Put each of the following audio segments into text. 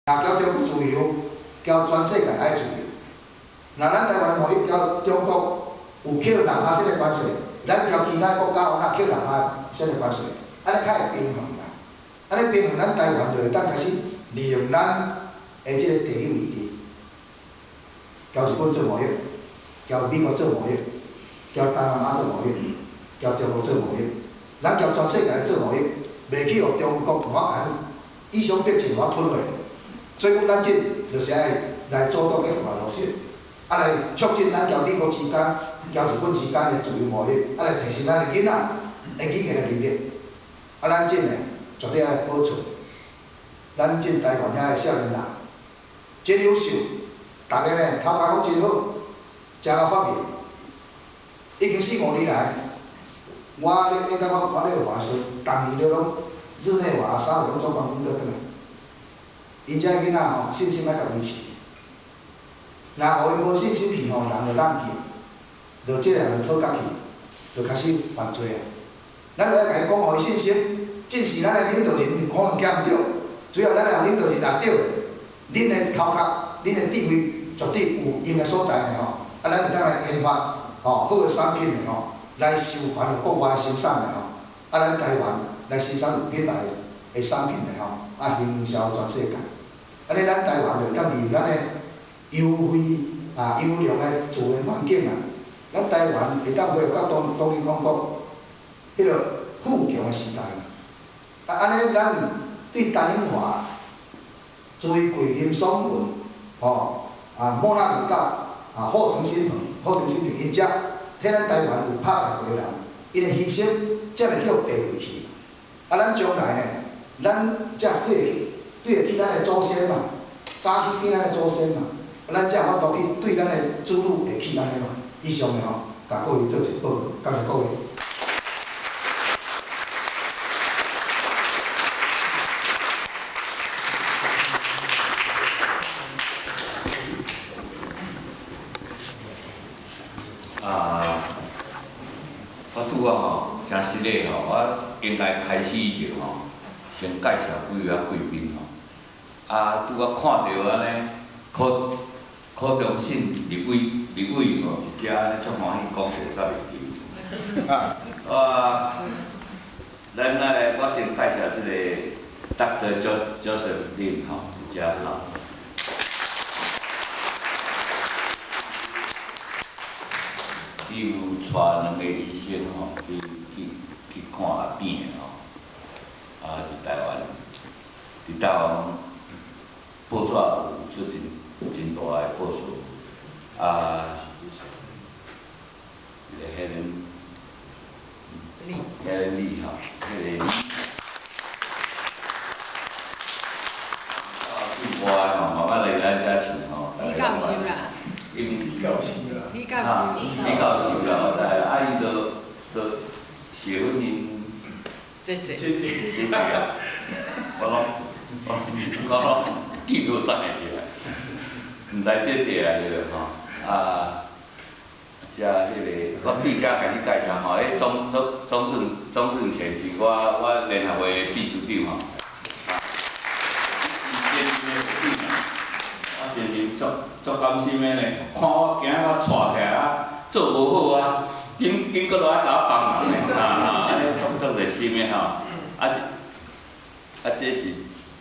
若交中国自由，交全世界爱自由。若咱台湾贸易交中国有扣2%的关税，咱交其他国家有哪扣2%的关税，安尼较会平衡啦。安尼平衡，咱台湾就会当开始利用咱的即个地理位置，交日本做贸易，交美国做贸易，交东南亚做贸易，交中国做贸易，咱交全世界做贸易，袂去互中国我安以商逼进我吞落。所以讲，咱即就是爱来主导去外路线，来促进咱交美国之间、交日本之间的自由贸易，来提升咱的囡仔的语言的能力。咱即呢绝对爱保存，咱即台湾遐的少年人真优秀，大家呢头壳讲真好，真有发明。已经4、5年来，我咧甲我咧华师，逐年都拢日内瓦、沙龙做关公倒转来。因遮囡仔吼信心爱甲维持，若互因无信心去吼，人就懒去，就即个人就讨家去，就开始犯罪啊！咱就要甲伊讲，互伊信心，正是咱的领导人可能减毋着，只要咱的领导人拿对，恁的头壳、恁的智慧绝对有用的所在的吼，咱就当来研发好的产品的吼，来收还国外生产的吼，咱台湾来生产有品牌的产品的吼，行销全世界。安尼，咱台湾就当利用咱的优惠优良的自然环境啊，咱台湾会当配合到当年中国迄个富强的时代。安尼，咱对单英华、追桂林爽文、莫纳鲁道、贺腾新园因遮，替咱台湾有拍败过人，因的牺牲才会叫地位去。咱将来呢，咱才对得起咱的祖先嘛，早起见咱的祖先嘛，咱才有法度去对咱的子女会起安尼嘛。以上的吼，甲各位做一报告，感谢各位。我拄啊吼，真实咧吼，我应该开始以前吼，先介绍几位贵宾吼。拄啊看到安尼，柯中信立委吼，一只足欢喜讲实在袂记。咱我先介绍即个Dr. Joseph Lin 吼，一只吼。伊有带2个医生吼去看病的吼，伫台湾报纸有出真大的报道，迄个李吼，迄个另外吼，慢慢来咱遮请吼，大家看。李教授啦，伊都结婚因姐啊，我拢记不上来着，毋知姐啊对吼，遮迄个我对遮甲你介绍吼，钟正前是我联合会秘书长吼，我真是足甘心的呢，看我今仔我带起来做无好紧搁落来甲我帮人呢，安尼足热心的吼，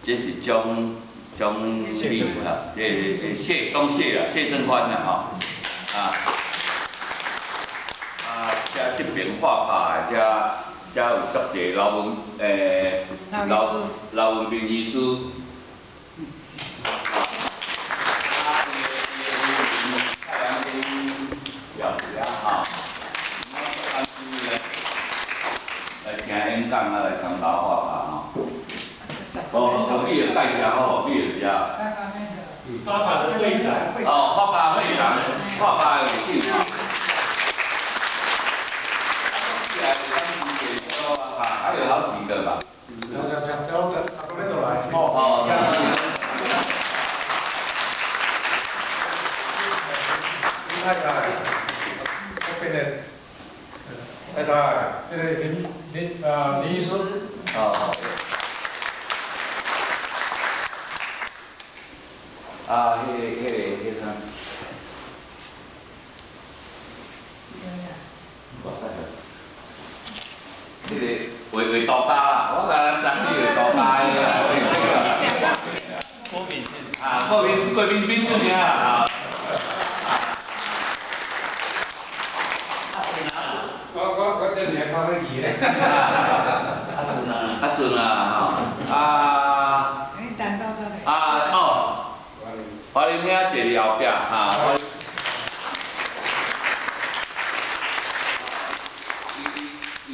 这是钟丽啦，谢正欢啦吼，这边画派遮有足侪老文斌医师。演讲来参加画卡吼，何必介绍好，何必遮？画卡的会长。画卡会长，画卡有定哈。还有好几个吧。我们都来。太太，这边的太太，这个林医师。啊，啥？我使个，这个画豆干啦，我甲咱去画豆干的啦。郭炳俊啊，郭炳俊啊。我这年考得起嘞。阿准啊，啊。华林兄坐伫后壁啊。伊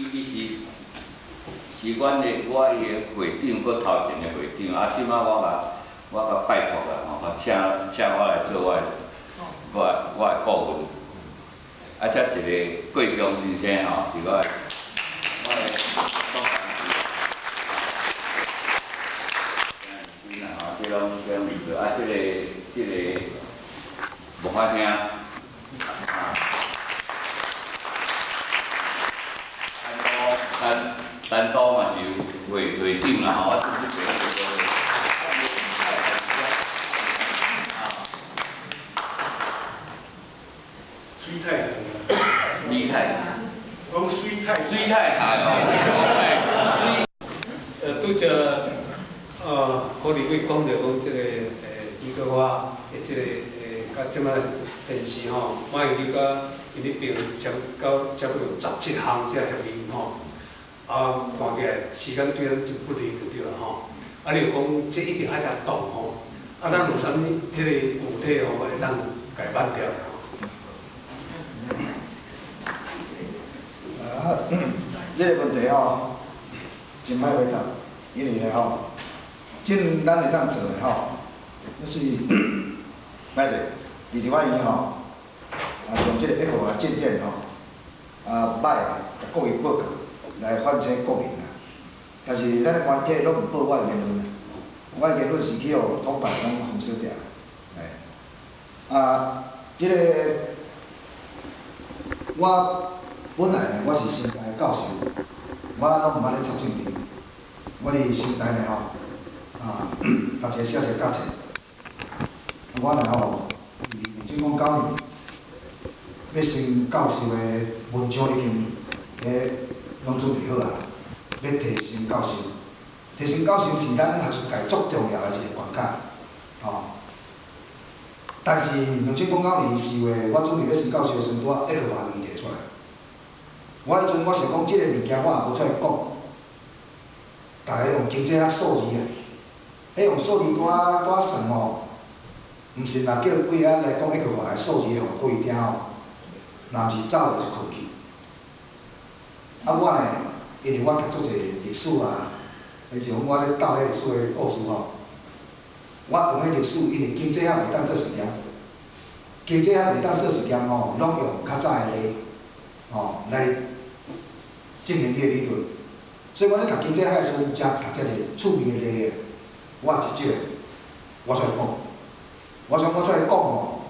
是阮的我伊的会长，搁头前的会长，啊，即摆我甲拜托啦，吼，请我来做我的顾问。啊，则一个桂强先生吼，是我的总干事。这拢毋做，啊，这个无法听。单刀嘛是会长啦吼，我只是觉得水太长了。李太，讲水太大哦，拄则柯立伟讲着讲即个伊个我的即个甲即摆电视吼，我因去甲因迄边接到17项即个协议吼。啊，看起来时间对咱真不利就对啦吼。啊，你讲这一定爱甲动吼，啊，咱有啥物迄个具体吼，会当改办掉吼。这个问题吼，真歹回答，因为咧吼，咱会当做的吼，就是歹势，伫台湾伊吼，从这个一个建店吼，歹甲国语报告。来反映国民啊，但是咱的媒体拢唔报我的言论，我的言论是去互统办拢封锁掉，这个我本来呢，我是新台教授，我拢唔捌咧插政治，我伫新台呢吼，读一个小学教册，我呢吼，2009年要升教授的文章已经咧。拢准备好啊！要提升教授，提升教授是咱学术界足重要的一个关卡，吼。但是2009年4月，我准备要升教授的时阵，我一个话题提出来。我迄阵我想讲，即个物件我也无出来讲，大家用经济学数字啊，用数字单算吼，毋是若叫几啊来讲一个话的数字互各位听吼，若毋是走就是困去。我呢，因为我读足侪历史啊，而且我咧斗迄历史的故事吼，我用迄历史，因为经济学袂当做实验，经济学袂当做实验吼，拢用较早的例，吼来证明迄个理论。所以我咧读经济学的时阵，才读遮个趣味的例，我直接我出来讲，我想我出来讲吼，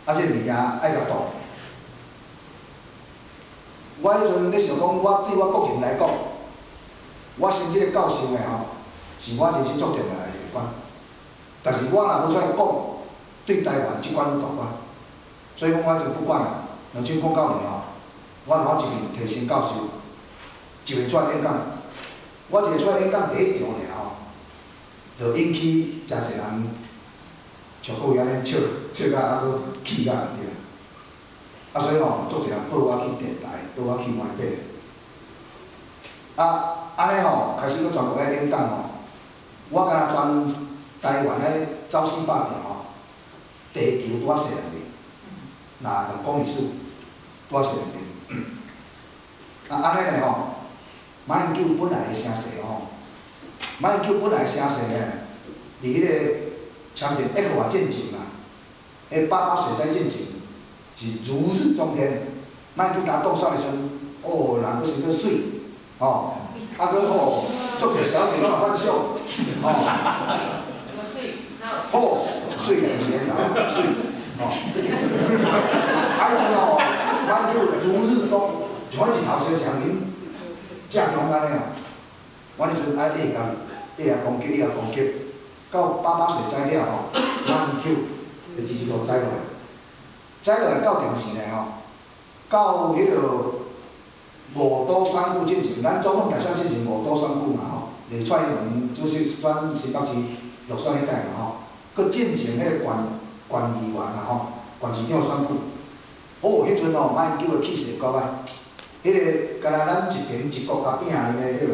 这个物件爱甲动。我迄阵咧想讲，我对我个人来讲，我升这个教授的吼，是我人生足重要的一关。但是我若无出来讲，对台湾即关大关。所以讲我就不管啦。2009年吼，我一面提升教授，一面出来演讲。我一个出来演讲第一场尔吼，就引起真侪人像各位安尼笑到还佫气甲对啦。所以吼，足侪人报我去电台，报我去媒体。安尼吼，开始去全国咧演讲吼，我敢若全台湾咧走400条吼，地球拄啊细两面，若用讲历史拄啊细两面。安尼咧吼，马英九本来的声势吼，马英九本来的声势咧，伫迄个签订1个建情啊，迄8水山建情。是如日中天，卖去甲当选的时阵，人佫生得水，佫足侪小姐拢反笑，水两钱水，咱就如日中，像一头小强林，正强安尼啊，我迄阵爱下攻击，伊也攻击，到88岁栽了吼，马英九就支持度栽落来，栽落来到重时呢吼，到迄个五都选举进前，咱总统大选进前五都选举嘛吼，连蔡英文主席选新北市落选迄代嘛吼，佮进前迄个县议员啊吼，县市长选举，哦，迄阵吼马英九的气势够啊，迄个敢若咱一平一国甲拼的迄个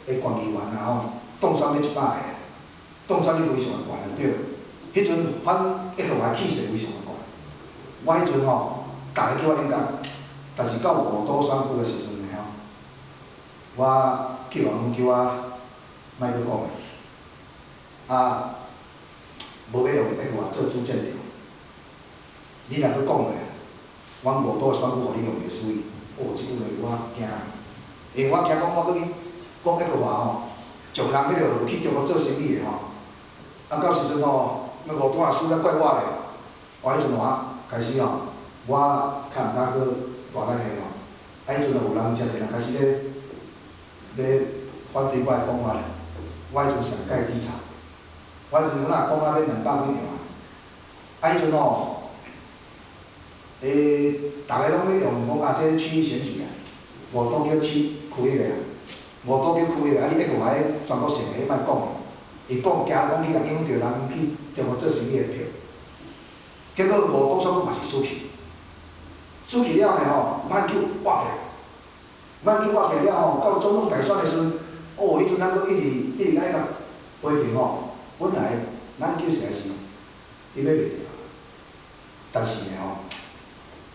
县议员啊吼，当选要100个，当选率非常悬对。迄阵反一个话气势非常悬，我迄阵吼，逐个叫我演讲，但是到五都选举的时阵呢吼，我叫人叫我莫去讲的，啊，无要用迄个话做主战场。你若去讲咧，阮五都选举互你用袂水，哦，即句话我惊，因为我惊讲我搁去讲迄个话吼，从人迄落去中国做生意的吼，啊到时阵吼。那五都啊输了怪我咧，我迄阵我开始吼，我较毋敢去大力个吼，啊迄阵有人真侪人开始咧反对我的讲法咧，我迄阵上盖底查，我迄阵我若讲啊要200几条啊，迄阵吼，逐个拢咧用讲啊，这区域选举啊，五都叫区开个啊，五都叫开个啊，你一个话全国性个，你莫讲。伊讲惊讲去人影响着人去中国做生意的票，结果五都选举嘛是输去，输去了呢吼，马英九挖起来，马英九挖起来了吼，到总统大选的时阵，哦，迄阵咱阁一直安尼甲批评吼，本来咱叫实在是伊要袂掉，但是呢吼，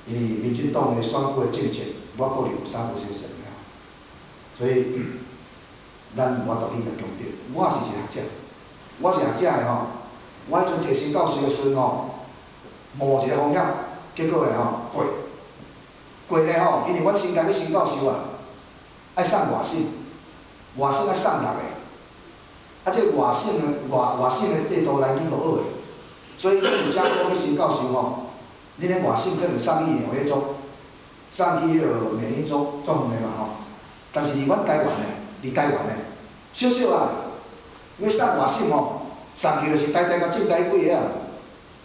因为民进党的选举的政策，我个人有3%了，所以。咱无道理甲强调，我是一个学者，我是学者的吼，我迄阵摕新教授的时阵吼，冒一个风险，结果咧吼过咧吼，因为阮新界要新教授啊，爱送外省，外省爱送6个，啊这个外省的地图来去落好个，所以你有假讲去新教授吼，恁咧外省可能送去纽约州，送去迄个美利州种的嘛吼，但是伫阮台湾咧。伫台湾咧，少少啊，要送外省吼，送去就是台甲正台几个啊，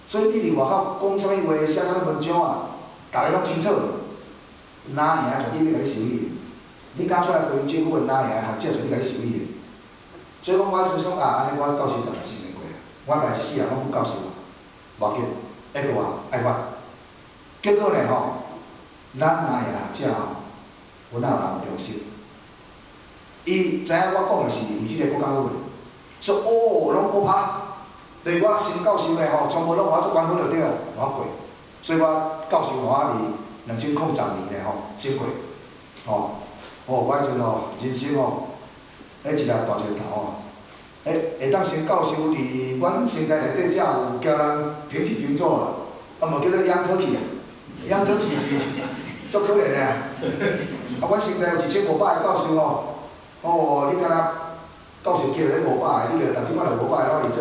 所以你伫外口讲啥物话，写啥物文章啊，大家拢清楚，哪赢就你要甲你受理，你敢出来回政府的哪赢学者就你甲你受理。所以讲我就想啊，安尼我教授就来信任过，我家一世人拢不教授，无要紧，迄个话爱我。结果呢吼，咱哪赢学者吼，有哪有人重视？伊知影我讲的是为即个国家好，说哦，拢好拍，对我新教授的吼，全部拢我做关分就对了，我过，所以我教授我伫2010年吼升过，吼，哦，我迄阵吼人生吼，迄一粒大石头哦，会当升教授伫阮新界内底，才有叫人平起平坐啊，啊无叫做养讨去啊，养讨去是足可怜的啊，啊，阮新界有1500个教授哦。哦，你敢若教授叫咧500个，你著逐即摆著500个，我认真，